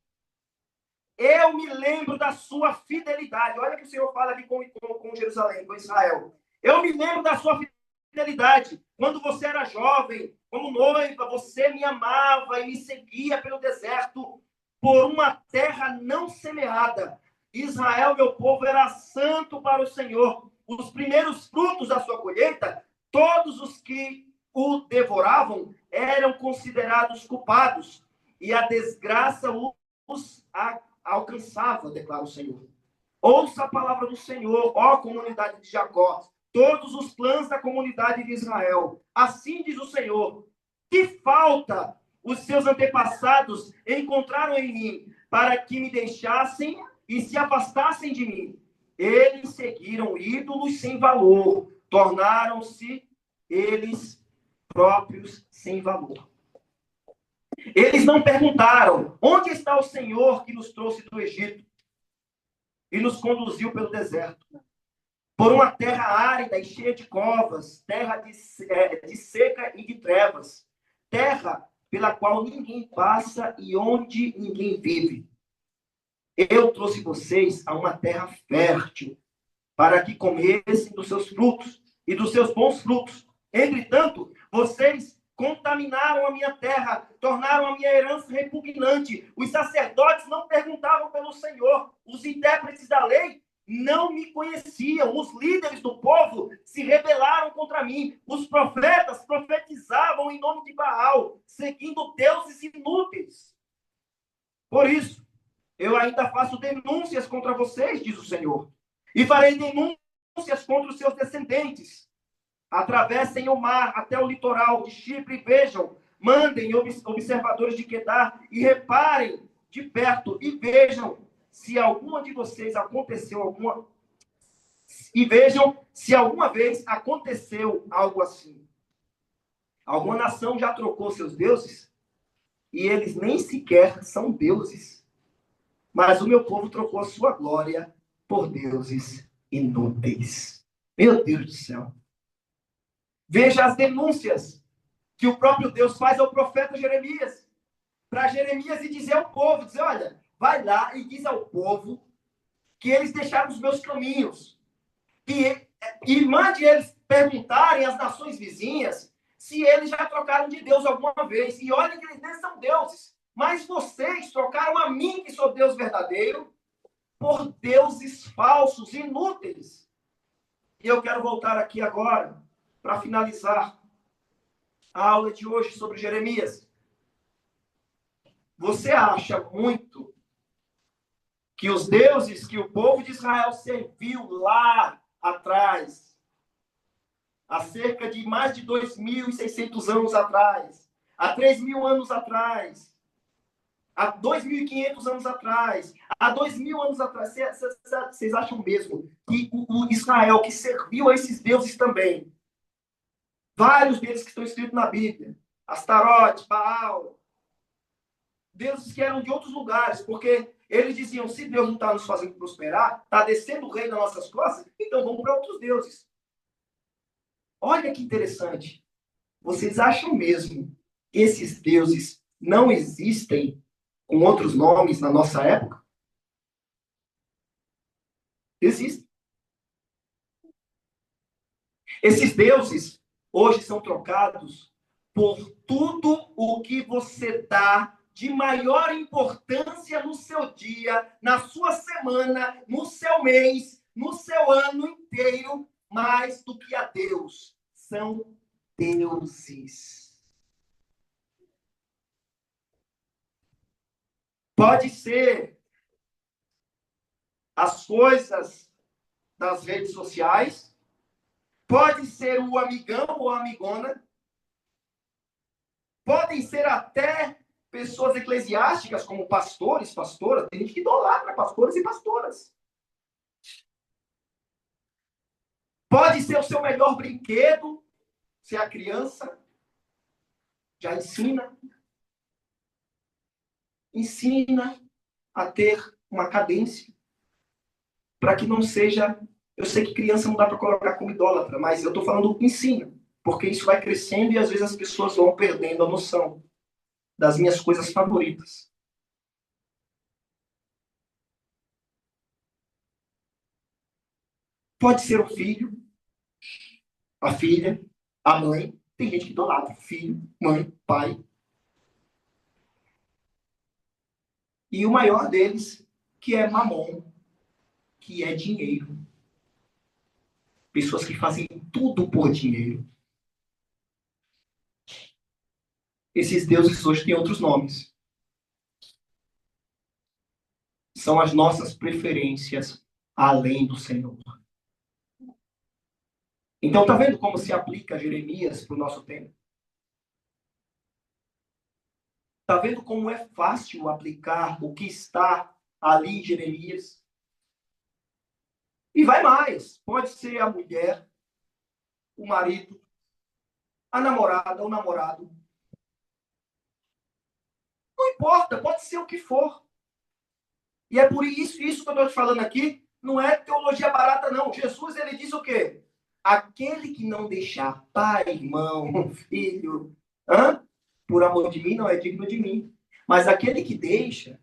Eu me lembro da sua fidelidade. Olha o que o Senhor fala aqui com Jerusalém, com Israel. Eu me lembro da sua fidelidade. Quando você era jovem, como noiva, você me amava e me seguia pelo deserto por uma terra não semeada. Israel, meu povo, era santo para o Senhor. Os primeiros frutos da sua colheita, todos os que o devoravam eram considerados culpados, e a desgraça os alcançava, declara o Senhor. Ouça a palavra do Senhor, ó comunidade de Jacó, todos os clãs da comunidade de Israel. Assim diz o Senhor: que falta os seus antepassados encontraram em mim, para que me deixassem e se afastassem de mim? Eles seguiram ídolos sem valor, tornaram-se eles próprios sem valor. Eles não perguntaram: onde está o Senhor que nos trouxe do Egito e nos conduziu pelo deserto, por uma terra árida e cheia de covas, terra de seca e de trevas, terra pela qual ninguém passa e onde ninguém vive? Eu trouxe vocês a uma terra fértil, para que comessem dos seus frutos e dos seus bons frutos. Entretanto, vocês contaminaram a minha terra, tornaram a minha herança repugnante. Os sacerdotes não perguntavam pelo Senhor, os intérpretes da lei não me conheciam, os líderes do povo se rebelaram contra mim, os profetas profetizavam em nome de Baal, seguindo deuses inúteis. Por isso, eu ainda faço denúncias contra vocês, diz o Senhor, e farei denúncias contra os seus descendentes. Atravessem o mar até o litoral de Chipre e vejam, mandem observadores de Quedar e reparem de perto e vejam se alguma de vocês aconteceu alguma... E vejam se alguma vez aconteceu algo assim. Alguma nação já trocou seus deuses e eles nem sequer são deuses. Mas o meu povo trocou a sua glória por deuses inúteis. Meu Deus do céu. Veja as denúncias que o próprio Deus faz ao profeta Jeremias. Para Jeremias e dizer ao povo, dizer, olha, vai lá e diz ao povo que eles deixaram os meus caminhos. E mande eles perguntarem às nações vizinhas se eles já trocaram de Deus alguma vez. E olha que eles nem são deuses. Mas vocês trocaram a mim, que sou Deus verdadeiro, por deuses falsos, inúteis. E eu quero voltar aqui agora para finalizar a aula de hoje sobre Jeremias. Você acha muito que os deuses que o povo de Israel serviu lá atrás, há cerca de mais de 2.600 anos atrás, há 3.000 anos atrás, há 2.500 anos atrás, há 2.000 anos atrás, vocês acham mesmo que o Israel que serviu a esses deuses também, vários deles que estão escritos na Bíblia, Astarote, Baal, deuses que eram de outros lugares, porque eles diziam, se Deus não está nos fazendo prosperar, está descendo o rei nas nossas costas, então vamos para outros deuses. Olha que interessante. Vocês acham mesmo que esses deuses não existem com outros nomes na nossa época? Existem. Esses deuses hoje são trocados por tudo o que você dá de maior importância no seu dia, na sua semana, no seu mês, no seu ano inteiro, mais do que a Deus. São deuses. Pode ser as coisas das redes sociais, pode ser o amigão ou a amigona, podem ser até pessoas eclesiásticas, como pastores, pastoras. Tem gente que idolatra pastores e pastoras. Pode ser o seu melhor brinquedo, se a criança já ensina. ensina a ter uma cadência, para que não seja... Eu sei que criança não dá para colocar como idólatra, mas eu estou falando ensina, porque isso vai crescendo e às vezes as pessoas vão perdendo a noção das minhas coisas favoritas. Pode ser o filho, a filha, a mãe. Tem gente que idolatra filho, mãe, pai. E o maior deles, que é mamon, que é dinheiro. Pessoas que fazem tudo por dinheiro. Esses deuses hoje têm outros nomes. São as nossas preferências além do Senhor. Então, tá vendo como se aplica Jeremias para o nosso tempo? Tá vendo como é fácil aplicar o que está ali em Jeremias? E vai mais. Pode ser a mulher, o marido, a namorada, o namorado. Não importa, pode ser o que for. E é por isso que eu estou te falando aqui não é teologia barata, não. Jesus, ele diz o quê? Aquele que não deixar pai, irmão, filho, por amor de mim, não é digno de mim. Mas aquele que deixa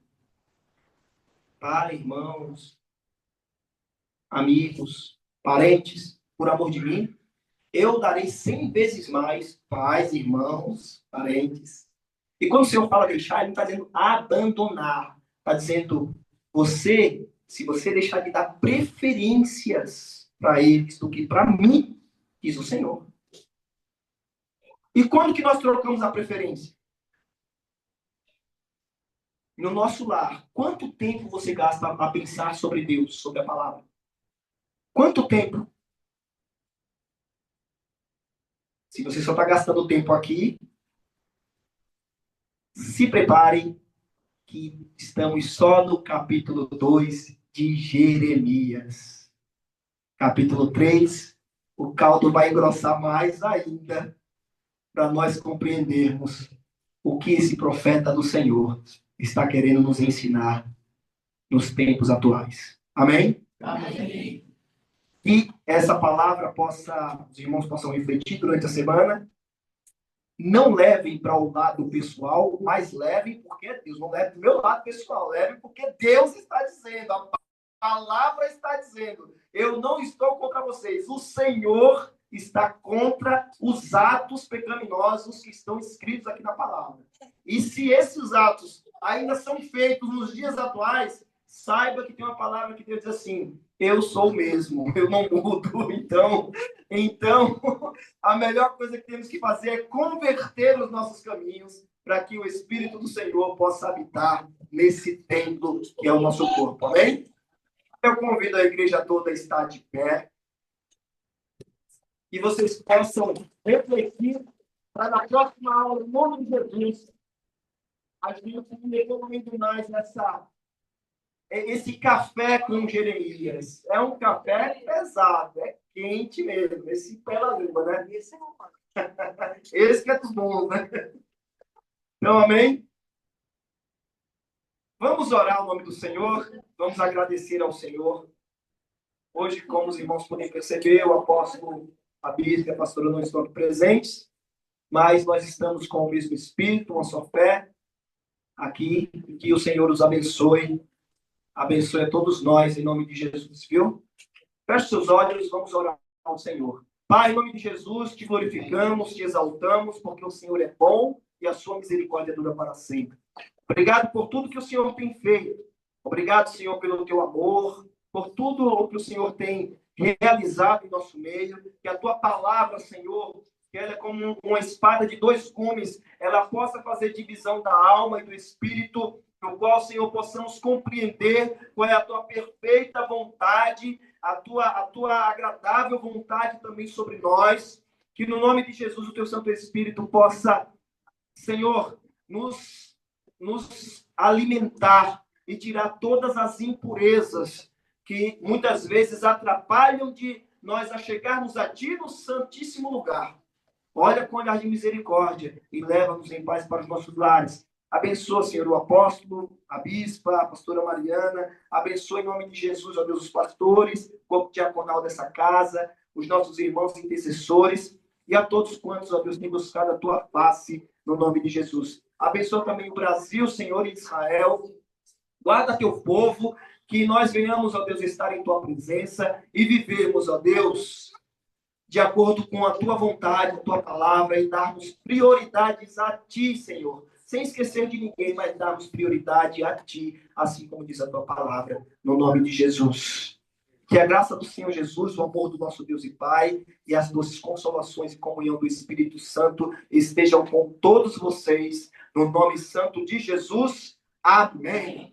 pai, irmãos, amigos, parentes, por amor de mim, eu darei 100 vezes mais pais, irmãos, parentes. E quando o Senhor fala deixar, ele não está dizendo abandonar. Está dizendo, se você deixar de dar preferências para eles do que para mim, diz o Senhor. E quando que nós trocamos a preferência? No nosso lar. Quanto tempo você gasta a pensar sobre Deus, sobre a palavra? Quanto tempo? Se você só está gastando tempo aqui, se prepare que estamos só no capítulo 2 de Jeremias. Capítulo 3, o caldo vai engrossar mais ainda para nós compreendermos o que esse profeta do Senhor está querendo nos ensinar nos tempos atuais. Amém? Amém. E essa palavra os irmãos possam refletir durante a semana. Não levem para o lado pessoal, mas levem porque é Deus. Não levem para o meu lado pessoal, levem porque Deus está dizendo, a palavra está dizendo. Eu não estou contra vocês. O Senhor está contra os atos pecaminosos que estão escritos aqui na palavra. E se esses atos ainda são feitos nos dias atuais, saiba que tem uma palavra que Deus diz assim, eu sou o mesmo, eu não mudo. Então, a melhor coisa que temos que fazer é converter os nossos caminhos para que o Espírito do Senhor possa habitar nesse templo que é o nosso corpo. Amém? Eu convido a igreja toda a estar de pé e vocês possam refletir para na próxima aula, em nome de Jesus, a gente evoluindo mais esse café com Jeremias. É um café pesado, é quente mesmo, esse pela língua, né? Esse que é dos bons, né? Então, amém? Vamos orar ao nome do Senhor, vamos agradecer ao Senhor. Hoje, como os irmãos podem perceber, o apóstolo, a bispa e a pastora não estão aqui presentes, mas nós estamos com o mesmo Espírito, uma só fé, aqui, que o Senhor os abençoe a todos nós, em nome de Jesus, viu? Feche seus olhos, vamos orar ao Senhor. Pai, em nome de Jesus, te glorificamos, te exaltamos, porque o Senhor é bom e a sua misericórdia dura para sempre. Obrigado por tudo que o Senhor tem feito. Obrigado, Senhor, pelo teu amor, por tudo o que o Senhor tem realizado em nosso meio. Que a tua palavra, Senhor, que ela é como uma espada de dois gumes, ela possa fazer divisão da alma e do espírito, no qual, Senhor, possamos compreender qual é a tua perfeita vontade, a tua agradável vontade também sobre nós. Que no nome de Jesus o teu Santo Espírito possa, Senhor, nos alimentar e tirar todas as impurezas que muitas vezes atrapalham de nós a chegarmos a ti no santíssimo lugar. Olha com olhar de misericórdia e leva-nos em paz para os nossos lares. Abençoa, Senhor, o apóstolo, a bispa, a pastora Mariana. Abençoa em nome de Jesus, ó Deus, os pastores, o corpo diaconal dessa casa, os nossos irmãos intercessores e a todos quantos, ó Deus, têm buscado a tua face no nome de Jesus. Abençoa também o Brasil, Senhor, e Israel. Guarda teu povo, que nós venhamos, ó Deus, estar em tua presença e vivermos, ó Deus, de acordo com a tua vontade, a tua palavra, e darmos prioridades a ti, Senhor. Sem esquecer de ninguém, mas darmos prioridade a ti, assim como diz a tua palavra, no nome de Jesus. Que a graça do Senhor Jesus, o amor do nosso Deus e Pai, e as doces consolações e comunhão do Espírito Santo estejam com todos vocês, no nome santo de Jesus. Amém.